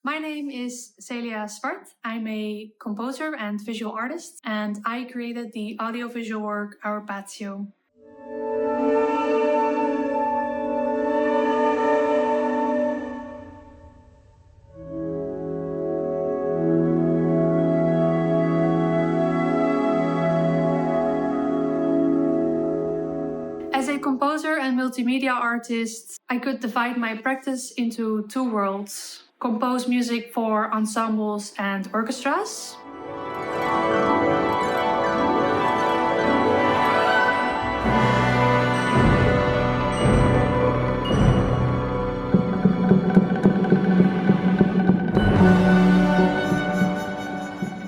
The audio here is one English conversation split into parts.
My name is Celia Swart. I'm a composer and visual artist, and I created the audiovisual work Our Patio. As a composer and multimedia artist, I could divide my practice into two worlds: compose music for ensembles and orchestras,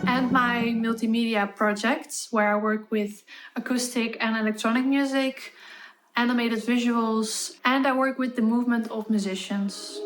and my multimedia projects, where I work with acoustic and electronic music, animated visuals, and I work with the movement of musicians.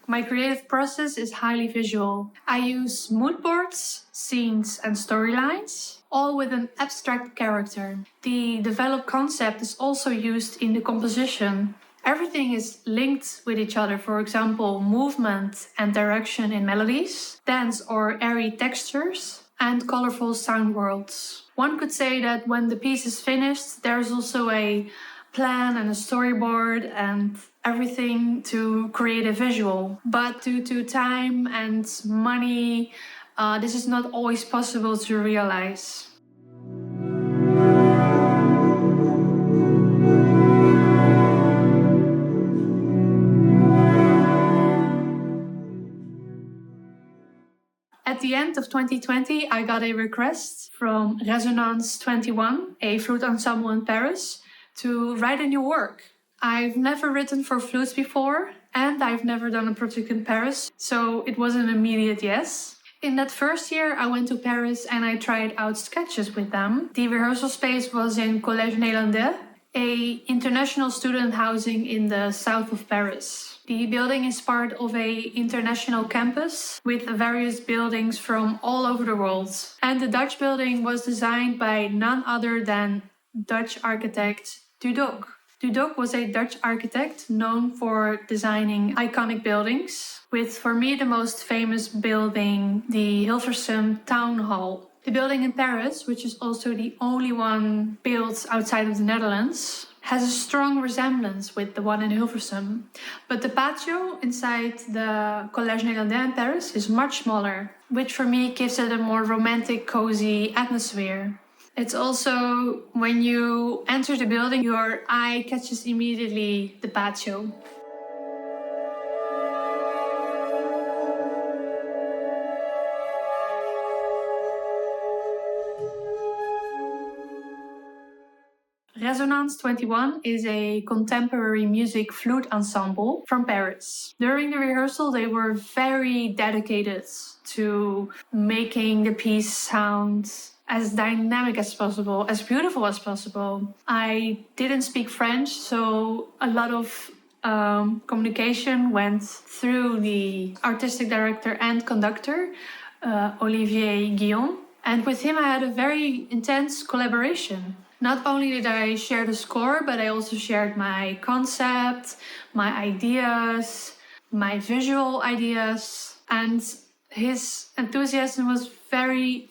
My creative process is highly visual. I use mood boards, scenes, and storylines, all with an abstract character. The developed concept is also used in the composition. Everything is linked with each other, for example, movement and direction in melodies, dance or airy textures, and colorful sound worlds. One could say that when the piece is finished, there's also a plan and a storyboard and everything to create a visual. But due to time and money, this is not always possible to realize. At the end of 2020, I got a request from Resonance 21, a flute ensemble in Paris, to write a new work. I've never written for flutes before, and I've never done a project in Paris, so it was an immediate yes. In that first year, I went to Paris and I tried out sketches with them. The rehearsal space was in Collège Néerlandais, a international student housing in the south of Paris. The building is part of an international campus with various buildings from all over the world. And the Dutch building was designed by none other than Dutch architect Dudok. Dudok was a Dutch architect known for designing iconic buildings, with for me the most famous building, the Hilversum Town Hall. The building in Paris, which is also the only one built outside of the Netherlands, has a strong resemblance with the one in Hilversum. But the patio inside the Collège Néerlandais in Paris is much smaller, which for me gives it a more romantic, cozy atmosphere. It's also, when you enter the building, your eye catches immediately the patio. Resonance 21 is a contemporary music flute ensemble from Paris. During the rehearsal, they were very dedicated to making the piece sound as dynamic as possible, as beautiful as possible. I didn't speak French, so a lot of communication went through the artistic director and conductor, Olivier Guillaume. And with him, I had a very intense collaboration. Not only did I share the score, but I also shared my concept, my ideas, my visual ideas, and his enthusiasm was very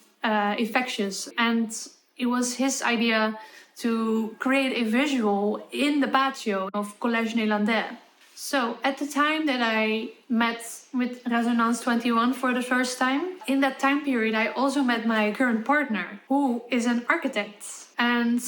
infectious, and it was his idea to create a visual in the patio of Collège Néerlandais. So at the time that I met with Resonance 21 for the first time, in that time period I also met my current partner, who is an architect. And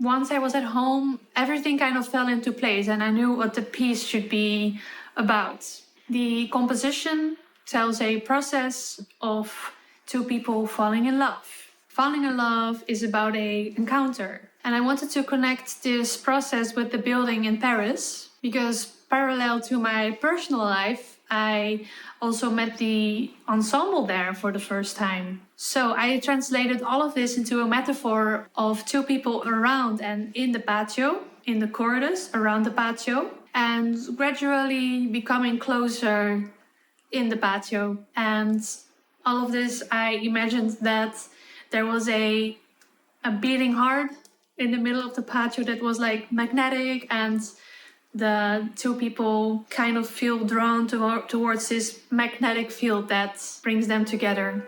once I was at home, everything kind of fell into place and I knew what the piece should be about. The composition tells a process of two people falling in love. Falling in love is about an encounter. And I wanted to connect this process with the building in Paris because parallel to my personal life, I also met the ensemble there for the first time. So I translated all of this into a metaphor of two people around and in the patio, in the corridors around the patio, and gradually becoming closer in the patio. And all of this, I imagined that there was a beating heart in the middle of the patio that was like magnetic, and the two people kind of feel drawn towards this magnetic field that brings them together.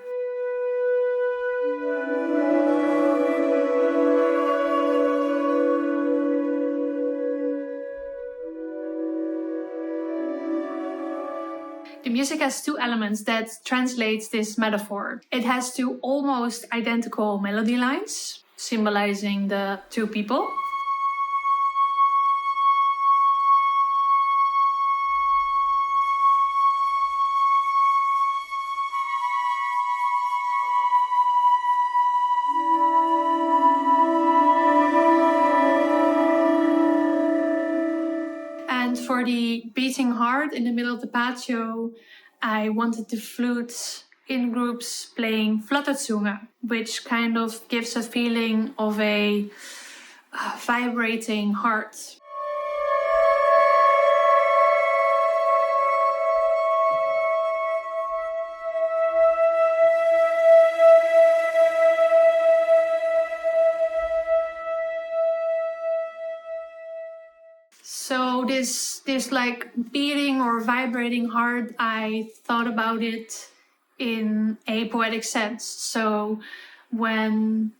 The music has two elements that translates this metaphor. It has two almost identical melody lines, symbolizing the two people. And for the beating heart in the middle of the patio, I wanted the flutes in groups playing flatterzunge, which kind of gives a feeling of a vibrating heart. So this like beating or vibrating heart, I thought about it in a poetic sense. So when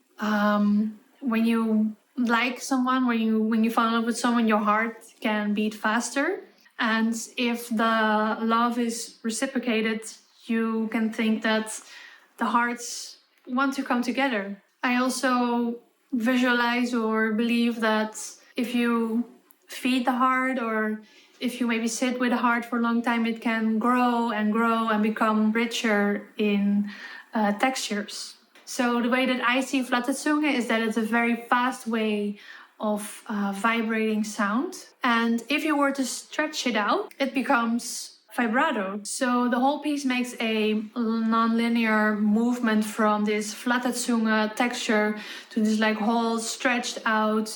you like someone, when you fall in love with someone, your heart can beat faster. And if the love is reciprocated, you can think that the hearts want to come together. I also visualize or believe that if you feed the heart, or if you maybe sit with the heart for a long time, it can grow and become richer in textures. So the way that I see flatterzunge is that it's a very fast way of vibrating sound. And if you were to stretch it out, it becomes vibrato. So the whole piece makes a non-linear movement from this flatterzunge texture to this like whole stretched out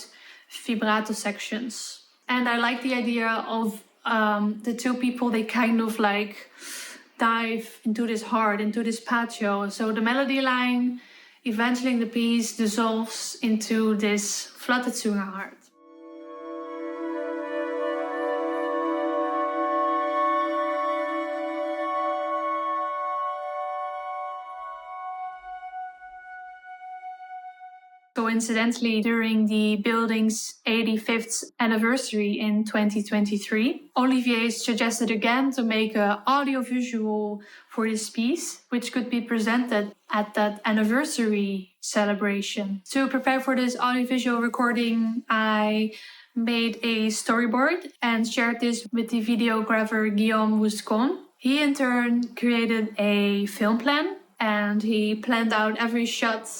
vibrato sections. And I like the idea of the two people, they kind of like dive into this heart, into this patio. So the melody line eventually in the piece dissolves into this flatterzunge heart. Coincidentally, during the building's 85th anniversary in 2023, Olivier suggested again to make an audiovisual for this piece, which could be presented at that anniversary celebration. To prepare for this audiovisual recording, I made a storyboard and shared this with the videographer Guillaume Wouscon. He in turn created a film plan, and he planned out every shot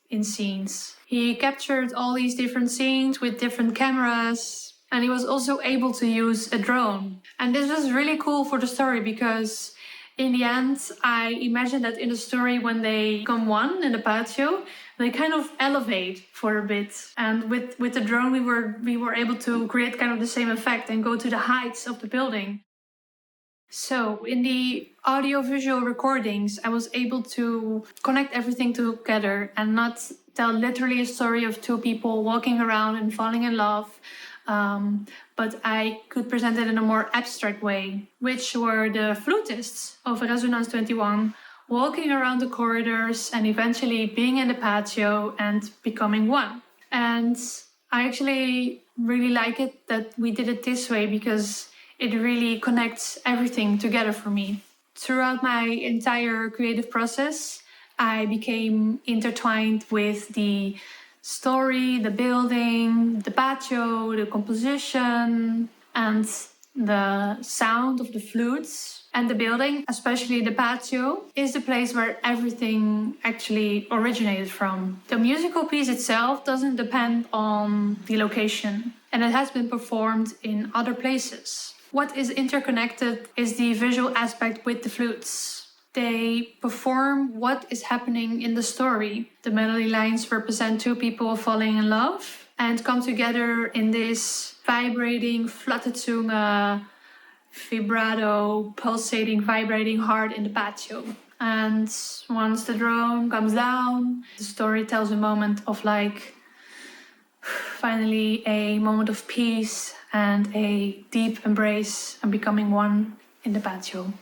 in scenes. He captured all these different scenes with different cameras, and he was also able to use a drone. And this was really cool for the story because in the end, I imagine that in the story when they become one in the patio, they kind of elevate for a bit. And with the drone, we were able to create kind of the same effect and go to the heights of the building. So in the audio-visual recordings, I was able to connect everything together and not tell literally a story of two people walking around and falling in love, but I could present it in a more abstract way, which were the flutists of Resonance 21 walking around the corridors and eventually being in the patio and becoming one. And I actually really like it that we did it this way because it really connects everything together for me. Throughout my entire creative process, I became intertwined with the story, the building, the patio, the composition, and the sound of the flutes. And the building, especially the patio, is the place where everything actually originated from. The musical piece itself doesn't depend on the location, and it has been performed in other places. What is interconnected is the visual aspect with the flutes. They perform what is happening in the story. The melody lines represent two people falling in love and come together in this vibrating, fluttezunge, vibrato, pulsating, vibrating heart in the patio. And once the drone comes down, the story tells a moment of like, finally a moment of peace and a deep embrace and becoming one in the patio.